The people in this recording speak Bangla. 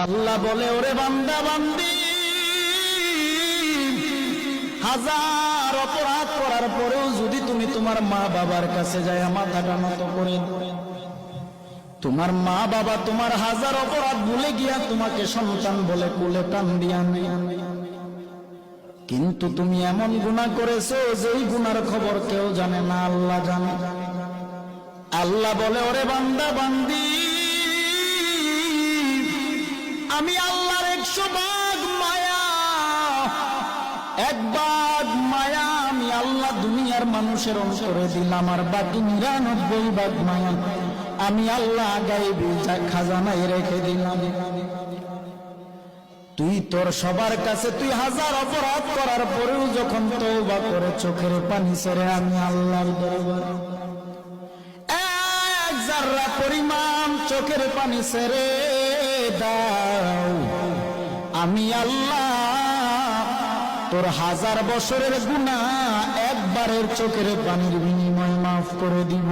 আল্লাহ বলে, ওরে বান্দা বান্দি, হাজার অপরাধ করার পরেও যদি তুমি তোমার মা বাবার কাছে যায় মাথাটা নত করে, তোমার মা বাবা তোমার হাজার অপরাধ ভুলে গিয়া তোমাকে সন্তান বলে কোলে টান দিয়া নেয়, কিন্তু তুমি এমন গুনাহ করেছো যেই গুনার খবর কেউ জানে না, আল্লাহ জানে। আল্লাহ বলে, ওরে বান্দা বান্দি, আমি আল্লাহর 100 ভাগ মায়া, 1 ভাগ মায়া আমি আল্লাহ দুনিয়ার মানুষের অন্তরে দিলাম, আর বাকি 99 ভাগ মায়া আমি আল্লাহ গায়েবী খাজানায় রেখে দিলাম। তুই তোর সবার কাছে তুই হাজার অপরাধ করার পরেও যখন তওবা করে চোখের পানি ছেড়ে আমি আল্লাহর দরবারে 1 জাররা পরিমাণ চোখের পানি ছেড়ে দাও, আমি আল্লাহ তোর 1000 বছরের গুনাহ একবারের চোখের পানির বিনিময়ে মাফ করে দিব।